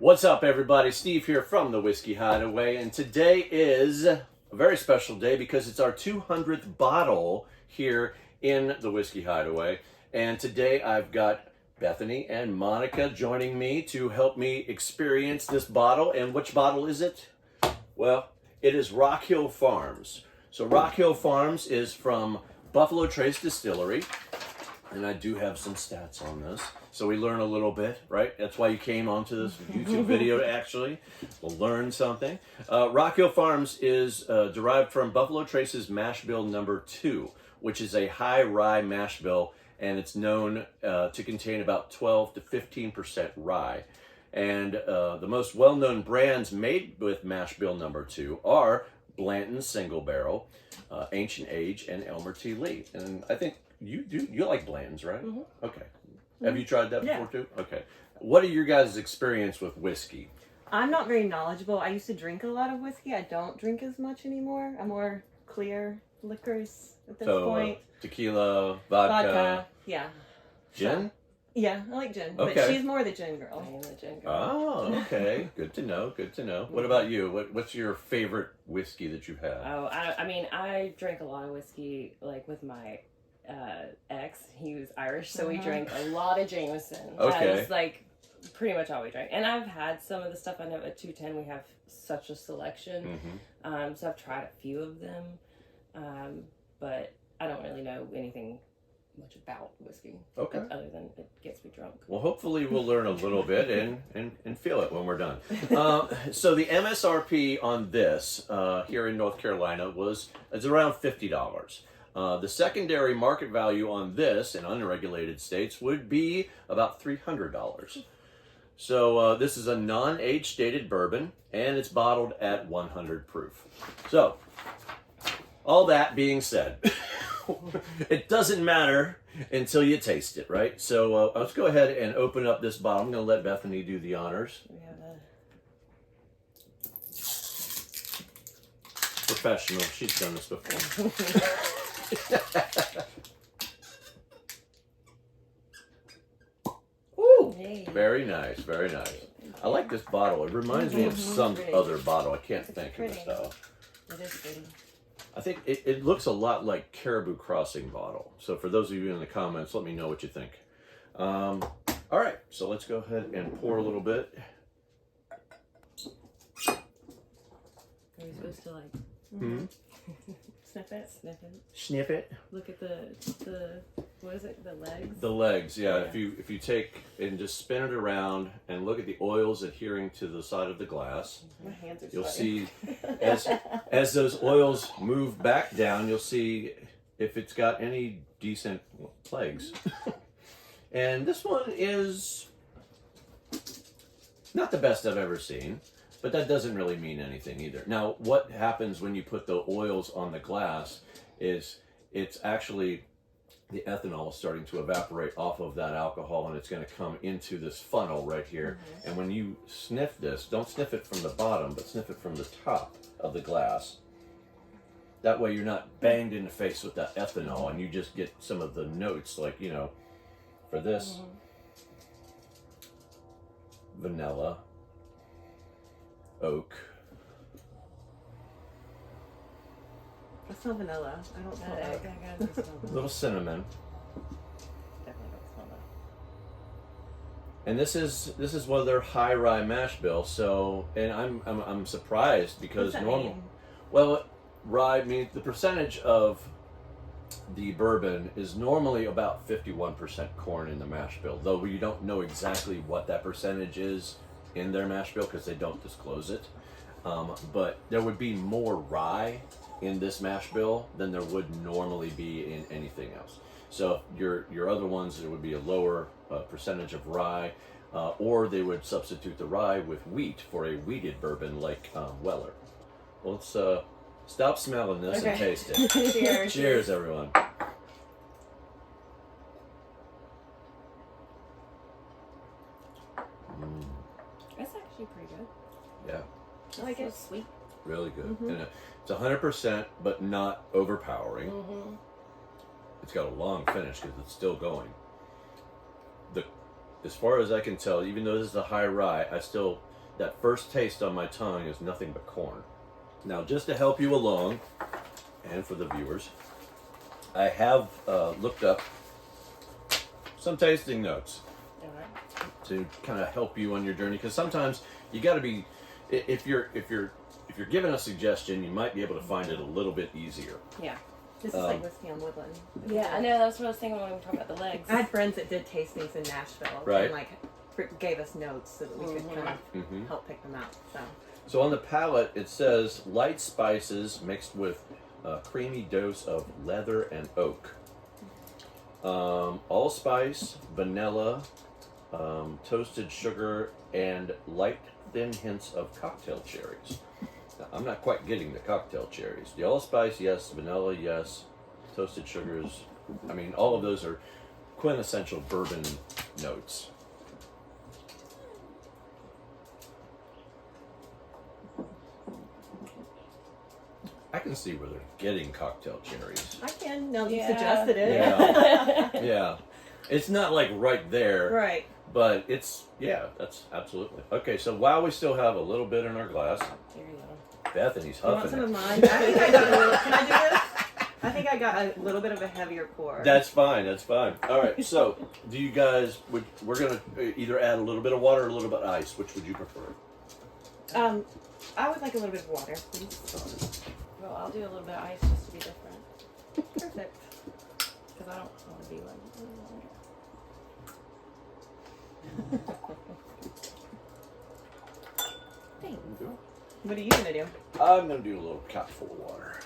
What's up, everybody? Steve here from the Whiskey Hideaway, and today is a very special day because it's our 200th bottle here in the Whiskey Hideaway. And today I've got Bethany and Monica joining me to help me experience this bottle. And which bottle is it? Well, it is Rock Hill Farms. So Rock Hill Farms is from Buffalo Trace Distillery, and I do have some stats on this. So we learn a little bit, right? That's why you came onto this YouTube video, actually. We'll learn something. Rock Hill Farms is derived from Buffalo Trace's mash bill number 2, which is a high rye mash bill, and it's known to contain about 12 to 15% rye. And the most well-known brands made with mash bill number 2 are Blanton Single Barrel, Ancient Age, and Elmer T. Lee. And I think you like Blanton's, right? Mm-hmm. Okay. Have you tried that before Yeah. too? Okay. What are your guys' experience with whiskey? I'm not very knowledgeable. I used to drink a lot of whiskey. I don't drink as much anymore. I'm more clear liquors at this point. Tequila, vodka, Yeah. gin? Yeah, I like gin. Okay. But she's more the gin girl. I am the gin girl. Oh, okay. Good to know. Good to know. What about you? What's your favorite whiskey that you've had? Oh, I mean, I drank a lot of whiskey, like with my ex. He was Irish, so we drank a lot of Jameson. Okay. That was like pretty much all we drank. And I've had some of the stuff. I know at 210 we have such a selection. Mm-hmm. So I've tried a few of them, but I don't really know anything much about whiskey. Okay. Other than it gets me drunk. Well, hopefully we'll learn a little bit and feel it when we're done. So the MSRP on this here in North Carolina is around $50. The secondary market value on this in unregulated states would be about $300. So this is a non-age stated bourbon, and it's bottled at 100 proof. So, all that being said, it doesn't matter until you taste it, right? So let's go ahead and open up this bottle. I'm going to let Bethany do the honors. We have Professional. She's done this before. Ooh, Hey. very nice, very nice. I like this bottle. It reminds me of some Pretty. other bottle. I can't It's think of pretty. it though. It is pretty. I think it looks a lot like Caribou Crossing bottle. So for those of you in the comments, let me know what you think. All right, so let's go ahead and pour a little bit. Are we supposed to like Mm-hmm. Sniff it. sniff it? Sniff it. Look at the what is it? The legs? The legs, yeah. If you take and just spin it around and look at the oils adhering to the side of the glass, My hands are you'll sweating. see as those oils move back down, you'll see if it's got any decent legs. And this one is not the best I've ever seen, but that doesn't really mean anything either. Now, what happens when you put the oils on the glass is it's actually the ethanol is starting to evaporate off of that alcohol, and it's going to come into this funnel right here. Mm-hmm. And when you sniff this, don't sniff it from the bottom, but sniff it from the top of the glass. That way you're not banged in the face with that ethanol, and you just get some of the notes, like, you know, for this, vanilla, oak. That's not vanilla. I don't smell I that. gotta smell A that. little cinnamon. Definitely don't smell that. And this is one of their high rye mash bills. So, and I'm surprised because What's that normal. mean? Well, rye means the percentage of the bourbon is normally about 51% corn in the mash bill, though you don't know exactly what that percentage is in their mash bill because they don't disclose it. But there would be more rye in this mash bill than there would normally be in anything else. So your other ones, there would be a lower percentage of rye, or they would substitute the rye with wheat for a wheated bourbon like Weller. Well, let's stop smelling this and Okay. taste it. Cheers. Cheers, everyone. That's actually pretty good. Yeah, I like So it. sweet. really good. Mhm. And it's 100%, but not overpowering. Mm-hmm. It's got a long finish because it's still going. The as far as I can tell, even though this is a high rye, that first taste on my tongue is nothing but corn. Now, just to help you along, and for the viewers, I have looked up some tasting notes All right. to kind of help you on your journey, because sometimes you got to be, if you're given a suggestion, you might be able to find it a little bit easier. Yeah. This is like whiskey on Woodland. Yeah, I know. That's what I was thinking when we were talking about the legs. I had friends that did tastings in Nashville, Right. and like gave us notes so that we could kind of Mhm. help pick them out. So on the palate, it says light spices mixed with a creamy dose of leather and oak. Allspice, vanilla, toasted sugar, and light thin hints of cocktail cherries. Now, I'm not quite getting the cocktail cherries. The allspice, yes. Vanilla, yes. Toasted sugars. I mean, all of those are quintessential bourbon notes. I can see where they're getting cocktail cherries. I can. Now you Yeah. suggested it. Yeah. Yeah. It's not like right there, Right. but it's, yeah, that's absolutely. Okay, so while we still have a little bit in our glass, Here you go. Bethany's You want huffing some of it. mine? I think I got a little. Can I do this? I think I got a little bit of a heavier pour. That's fine, that's fine. All right, so do you guys, we're going to either add a little bit of water or a little bit of ice. Which would you prefer? I would like a little bit of water, please. Well, I'll do a little bit of ice just to be different. Perfect. Because I don't want to be like. Thanks. What are you gonna do? I'm going to do a little cupful of water.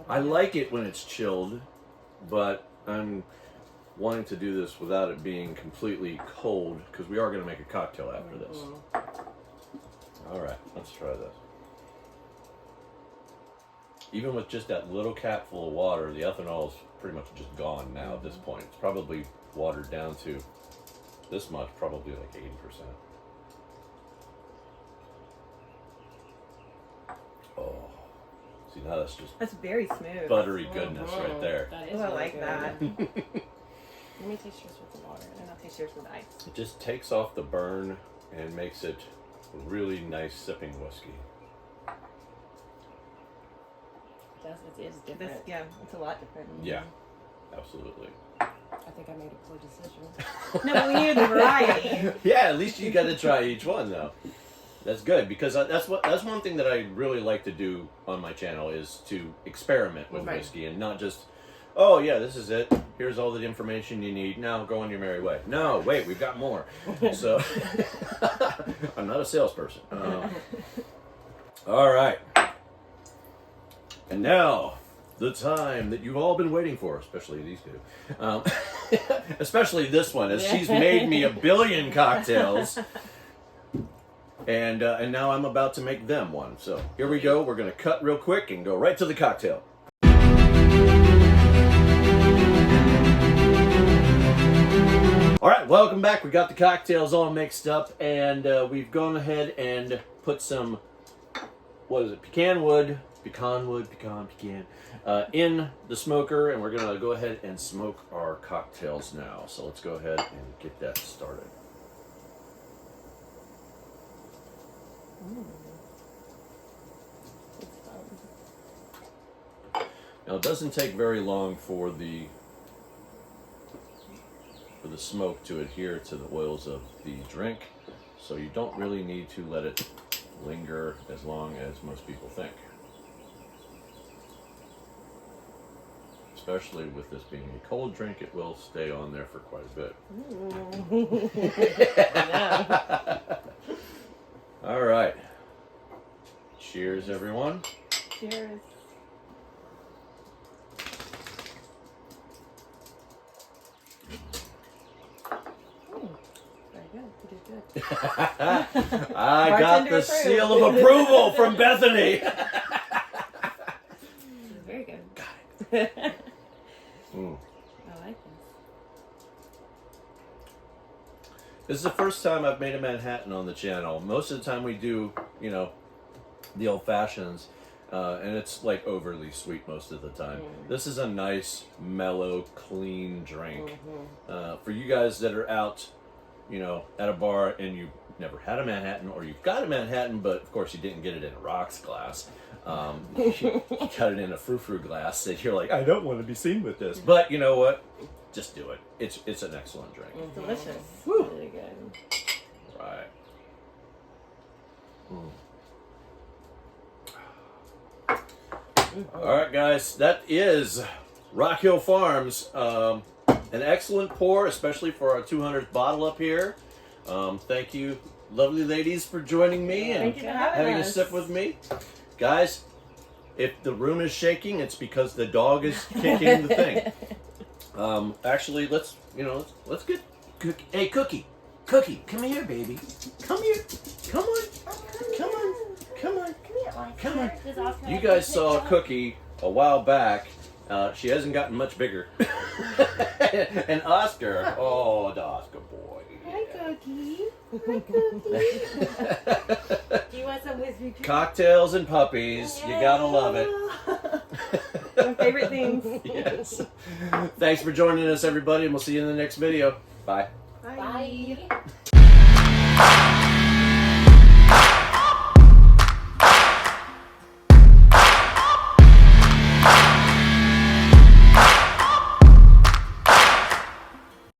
I like it when it's chilled, but I'm wanting to do this without it being completely cold, because we are going to make a cocktail after this. All right, let's try this. Even with just that little capful of water, the ethanol is pretty much just gone now at this point. It's probably watered down to this much, probably like 80%. Oh, see, now that's just That's very smooth. buttery goodness right there. That is Oh, I really like good. that. Let me taste yours with the water. And I'll taste yours with ice. It just takes off the burn and makes it a really nice sipping whiskey. It is different. This, yeah, it's a lot different. Yeah, absolutely. I think I made a poor decision. No, but we needed the variety. Yeah, at least you got to try each one though. That's good, because that's one thing that I really like to do on my channel, is to experiment with Right. whiskey and not just, oh yeah, this is it. Here's all the information you need. Now go on your merry way. No, wait, we've got more. So I'm not a salesperson. All right. And now, the time that you've all been waiting for, especially these two. Especially this one, as she's made me a billion cocktails. And now I'm about to make them one. So here we go. We're going to cut real quick and go right to the cocktail. All right, welcome back. We got the cocktails all mixed up, and we've gone ahead and put some, what is it, pecan wood, in the smoker, and we're going to go ahead and smoke our cocktails now. So let's go ahead and get that started. Now it doesn't take very long for the smoke to adhere to the oils of the drink, so you don't really need to let it linger as long as most people think. Especially with this being a cold drink, it will stay on there for quite a bit. All right. Cheers, everyone. Cheers. Very good. You did good. I got Bartender the approved. seal of approval from Bethany. Very good. Got it. Mm. I like This is the first time I've made a Manhattan on the channel. Most of the time we do, you know, the old fashions. and it's like overly sweet most of the time. This is a nice, mellow, clean drink. For you guys that are out, you know, at a bar and you never had a Manhattan, or you've got a Manhattan, but of course you didn't get it in a rocks glass. You got it in a frou-frou glass that you're like, I don't want to be seen with this. But you know what? Just do it. It's an excellent drink. Delicious. Really good. Right. All right, guys. That is Rock Hill Farms. An excellent pour, especially for our 200th bottle up here. Thank you, lovely ladies, for joining me and Thank you for having a us. sip with me. Guys, if the room is shaking, it's because the dog is kicking the thing. Actually, let's get Cookie. Hey, Cookie, come here, baby. Come here. Come on. Come on. Come on. Come on. You guys saw Cookie a while back. She hasn't gotten much bigger. And Oscar, oh, the Oscar boy. Hi, Cookie. Do you want some whiskey? Cocktails and puppies, you gotta love it. My favorite things. Yes. Thanks for joining us, everybody, and we'll see you in the next video. Bye. Bye.